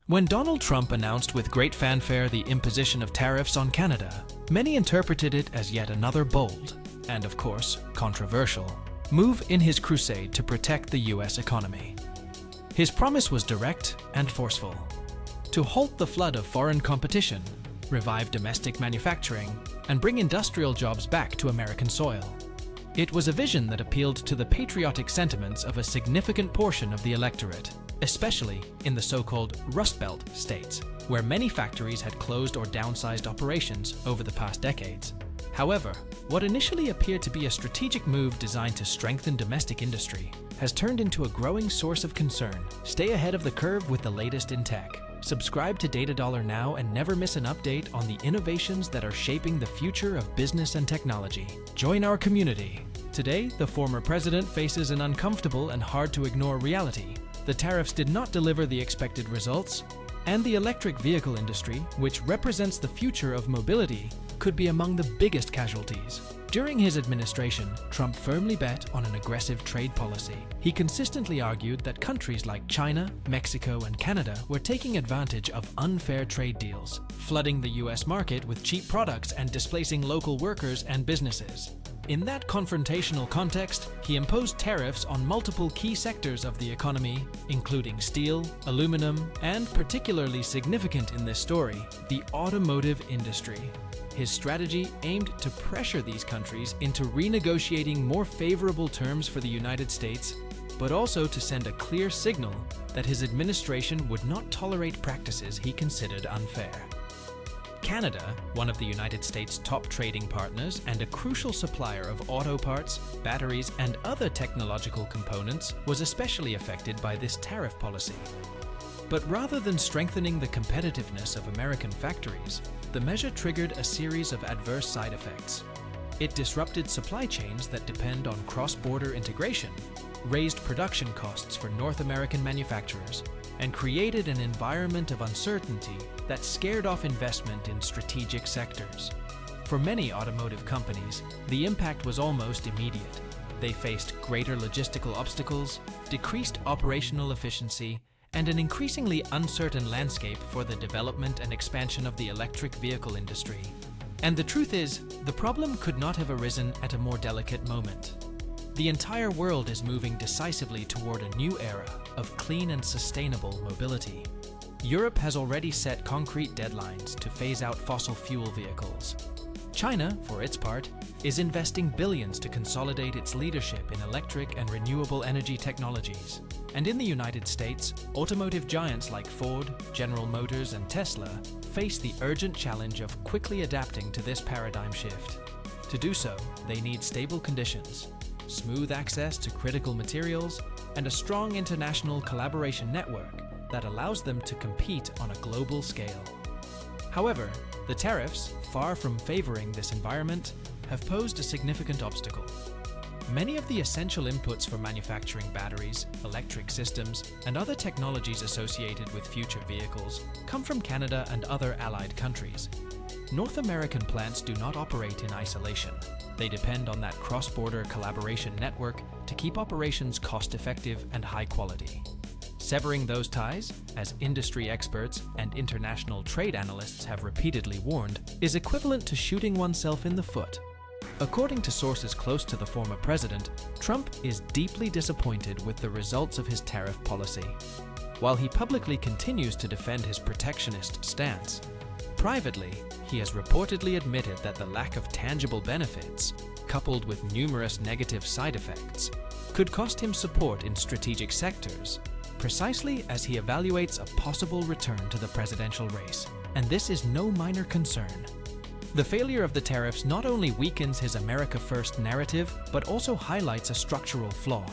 When Donald Trump announced with great fanfare the imposition of tariffs on Canada, many interpreted it as yet another bold, and of course, controversial, move in his crusade to protect the US economy. His promise was direct and forceful: to halt the flood of foreign competition, revive domestic manufacturing, and bring industrial jobs back to American soil. It was a vision that appealed to the patriotic sentiments of a significant portion of the electorate, especially in the so-called Rust Belt states, where many factories had closed or downsized operations over the past decades. However, what initially appeared to be a strategic move designed to strengthen domestic industry has turned into a growing source of concern. Stay ahead of the curve with the latest in tech. Subscribe to Data Dollar now and never miss an update on the innovations that are shaping the future of business and technology. Join our community. Today, the former president faces an uncomfortable and hard-to-ignore reality. The tariffs did not deliver the expected results, and the electric vehicle industry, which represents the future of mobility, could be among the biggest casualties. During his administration, Trump firmly bet on an aggressive trade policy. He consistently argued that countries like China, Mexico, and Canada were taking advantage of unfair trade deals, flooding the US market with cheap products and displacing local workers and businesses. In that confrontational context, he imposed tariffs on multiple key sectors of the economy, including steel, aluminum, and particularly significant in this story, the automotive industry. His strategy aimed to pressure these countries into renegotiating more favorable terms for the United States, but also to send a clear signal that his administration would not tolerate practices he considered unfair. Canada, one of the United States' top trading partners and a crucial supplier of auto parts, batteries, and other technological components, was especially affected by this tariff policy. But rather than strengthening the competitiveness of American factories, the measure triggered a series of adverse side effects. It disrupted supply chains that depend on cross-border integration, raised production costs for North American manufacturers, and created an environment of uncertainty that scared off investment in strategic sectors. For many automotive companies, the impact was almost immediate. They faced greater logistical obstacles, decreased operational efficiency, and an increasingly uncertain landscape for the development and expansion of the electric vehicle industry. And the truth is, the problem could not have arisen at a more delicate moment. The entire world is moving decisively toward a new era of clean and sustainable mobility. Europe has already set concrete deadlines to phase out fossil fuel vehicles. China, for its part, is investing billions to consolidate its leadership in electric and renewable energy technologies. And in the United States, automotive giants like Ford, General Motors, and Tesla face the urgent challenge of quickly adapting to this paradigm shift. To do so, they need stable conditions, smooth access to critical materials, and a strong international collaboration network that allows them to compete on a global scale. However, the tariffs, far from favoring this environment, have posed a significant obstacle. Many of the essential inputs for manufacturing batteries, electric systems, and other technologies associated with future vehicles come from Canada and other allied countries. North American plants do not operate in isolation. They depend on that cross-border collaboration network to keep operations cost-effective and high quality. Severing those ties, as industry experts and international trade analysts have repeatedly warned, is equivalent to shooting oneself in the foot. According to sources close to the former president, Trump is deeply disappointed with the results of his tariff policy. While he publicly continues to defend his protectionist stance, privately, he has reportedly admitted that the lack of tangible benefits, coupled with numerous negative side effects, could cost him support in strategic sectors, precisely as he evaluates a possible return to the presidential race. And this is no minor concern. The failure of the tariffs not only weakens his America First narrative, but also highlights a structural flaw.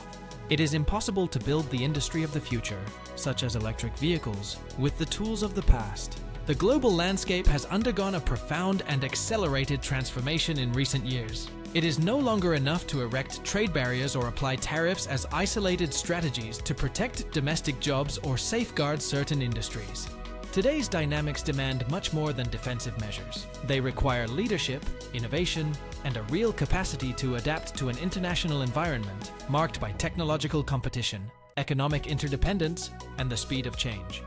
It is impossible to build the industry of the future, such as electric vehicles, with the tools of the past. The global landscape has undergone a profound and accelerated transformation in recent years. It is no longer enough to erect trade barriers or apply tariffs as isolated strategies to protect domestic jobs or safeguard certain industries. Today's dynamics demand much more than defensive measures. They require leadership, innovation, and a real capacity to adapt to an international environment marked by technological competition, economic interdependence, and the speed of change.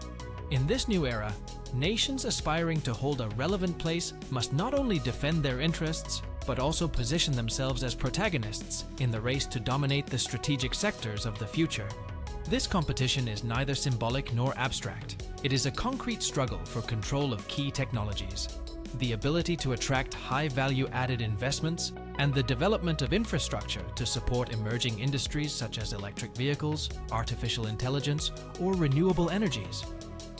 In this new era, nations aspiring to hold a relevant place must not only defend their interests, but also position themselves as protagonists in the race to dominate the strategic sectors of the future. This competition is neither symbolic nor abstract. It is a concrete struggle for control of key technologies, the ability to attract high-value-added investments, and the development of infrastructure to support emerging industries such as electric vehicles, artificial intelligence, or renewable energies.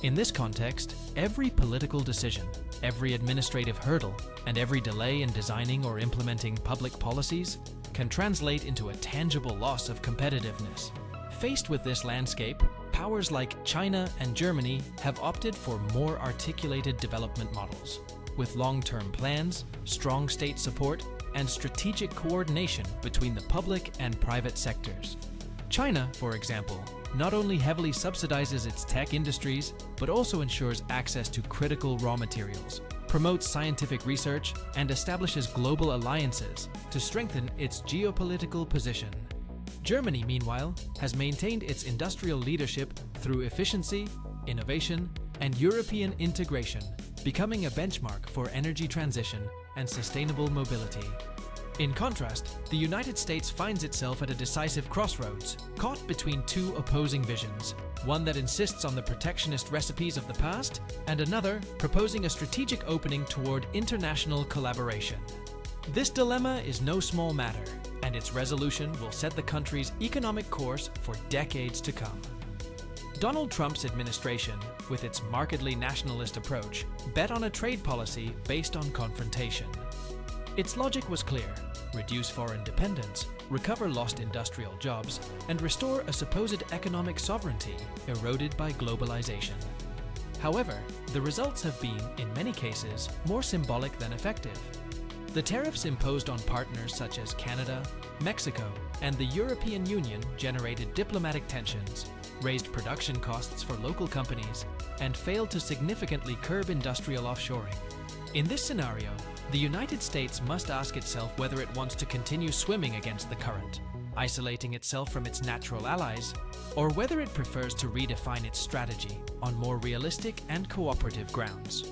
In this context, every political decision, every administrative hurdle, and every delay in designing or implementing public policies can translate into a tangible loss of competitiveness. Faced with this landscape, powers like China and Germany have opted for more articulated development models, with long-term plans, strong state support, and strategic coordination between the public and private sectors. China, for example, not only heavily subsidizes its tech industries, but also ensures access to critical raw materials, promotes scientific research, and establishes global alliances to strengthen its geopolitical position. Germany, meanwhile, has maintained its industrial leadership through efficiency, innovation, and European integration, becoming a benchmark for energy transition and sustainable mobility. In contrast, the United States finds itself at a decisive crossroads, caught between two opposing visions, one that insists on the protectionist recipes of the past, and another proposing a strategic opening toward international collaboration. This dilemma is no small matter, and its resolution will set the country's economic course for decades to come. Donald Trump's administration, with its markedly nationalist approach, bet on a trade policy based on confrontation. Its logic was clear: reduce foreign dependence, recover lost industrial jobs, and restore a supposed economic sovereignty eroded by globalization. However, the results have been, in many cases, more symbolic than effective. The tariffs imposed on partners such as Canada, Mexico, and the European Union generated diplomatic tensions, raised production costs for local companies, and failed to significantly curb industrial offshoring. In this scenario, the United States must ask itself whether it wants to continue swimming against the current, isolating itself from its natural allies, or whether it prefers to redefine its strategy on more realistic and cooperative grounds.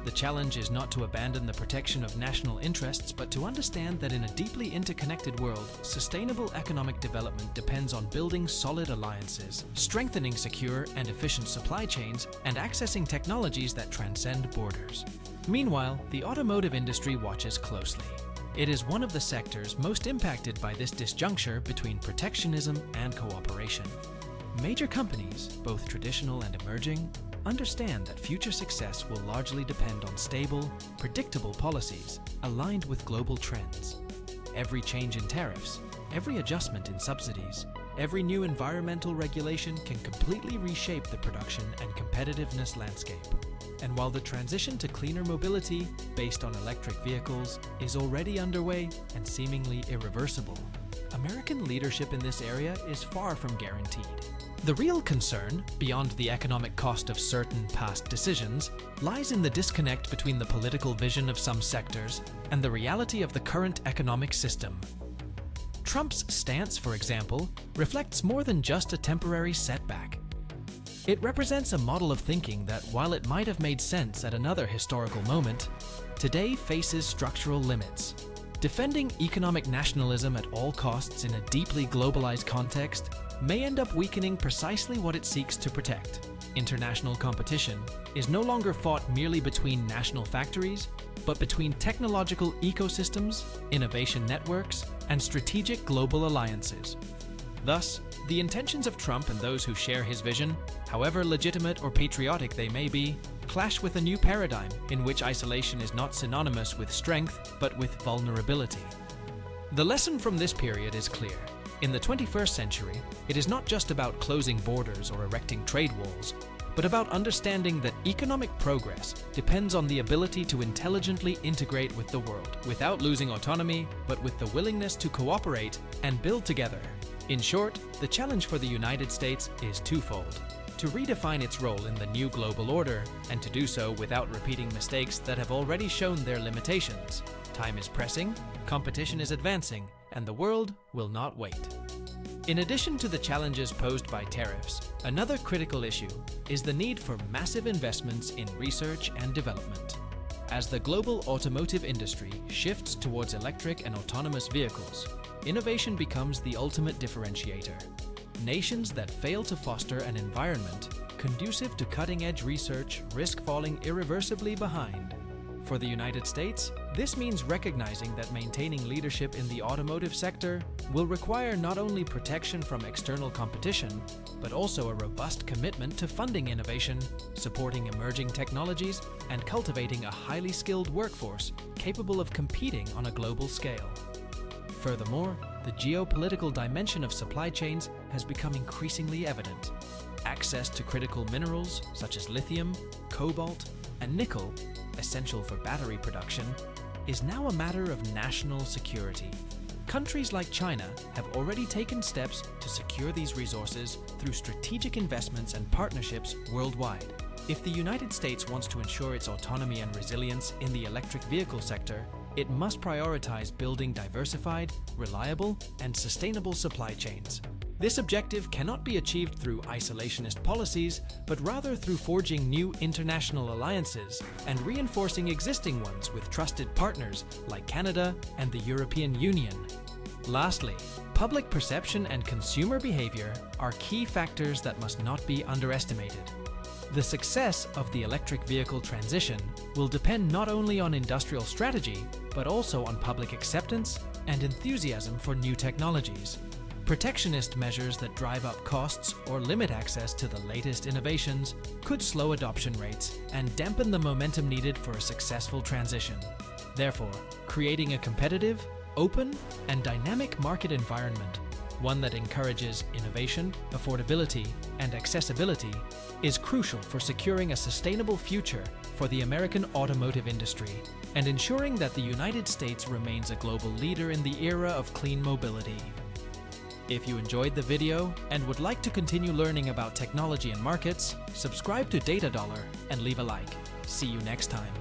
The challenge is not to abandon the protection of national interests, but to understand that in a deeply interconnected world, sustainable economic development depends on building solid alliances, strengthening secure and efficient supply chains, and accessing technologies that transcend borders. Meanwhile, the automotive industry watches closely. It is one of the sectors most impacted by this disjuncture between protectionism and cooperation. Major companies, both traditional and emerging, understand that future success will largely depend on stable, predictable policies aligned with global trends. Every change in tariffs, every adjustment in subsidies, every new environmental regulation can completely reshape the production and competitiveness landscape. And while the transition to cleaner mobility based on electric vehicles is already underway and seemingly irreversible, American leadership in this area is far from guaranteed. The real concern, beyond the economic cost of certain past decisions, lies in the disconnect between the political vision of some sectors and the reality of the current economic system. Trump's stance, for example, reflects more than just a temporary setback. It represents a model of thinking that, while it might have made sense at another historical moment, today faces structural limits. Defending economic nationalism at all costs in a deeply globalized context may end up weakening precisely what it seeks to protect. International competition is no longer fought merely between national factories, but between technological ecosystems, innovation networks, and strategic global alliances. Thus, the intentions of Trump and those who share his vision, however legitimate or patriotic they may be, clash with a new paradigm in which isolation is not synonymous with strength, but with vulnerability. The lesson from this period is clear. In the 21st century, it is not just about closing borders or erecting trade walls, but about understanding that economic progress depends on the ability to intelligently integrate with the world, without losing autonomy, but with the willingness to cooperate and build together. In short, the challenge for the United States is twofold: to redefine its role in the new global order, and to do so without repeating mistakes that have already shown their limitations. Time is pressing, competition is advancing, and the world will not wait. In addition to the challenges posed by tariffs, another critical issue is the need for massive investments in research and development. As the global automotive industry shifts towards electric and autonomous vehicles, innovation becomes the ultimate differentiator. Nations that fail to foster an environment conducive to cutting-edge research risk falling irreversibly behind. For the United States, this means recognizing that maintaining leadership in the automotive sector will require not only protection from external competition, but also a robust commitment to funding innovation, supporting emerging technologies, and cultivating a highly skilled workforce capable of competing on a global scale. Furthermore, the geopolitical dimension of supply chains has become increasingly evident. Access to critical minerals such as lithium, cobalt, and nickel, essential for battery production, is now a matter of national security. Countries like China have already taken steps to secure these resources through strategic investments and partnerships worldwide. If the United States wants to ensure its autonomy and resilience in the electric vehicle sector, it must prioritize building diversified, reliable, and sustainable supply chains. This objective cannot be achieved through isolationist policies, but rather through forging new international alliances and reinforcing existing ones with trusted partners like Canada and the European Union. Lastly, public perception and consumer behavior are key factors that must not be underestimated. The success of the electric vehicle transition will depend not only on industrial strategy, but also on public acceptance and enthusiasm for new technologies. Protectionist measures that drive up costs or limit access to the latest innovations could slow adoption rates and dampen the momentum needed for a successful transition. Therefore, creating a competitive, open, and dynamic market environment, one that encourages innovation, affordability, and accessibility, is crucial for securing a sustainable future for the American automotive industry and ensuring that the United States remains a global leader in the era of clean mobility. If you enjoyed the video and would like to continue learning about technology and markets, subscribe to Data Dollar and leave a like. See you next time.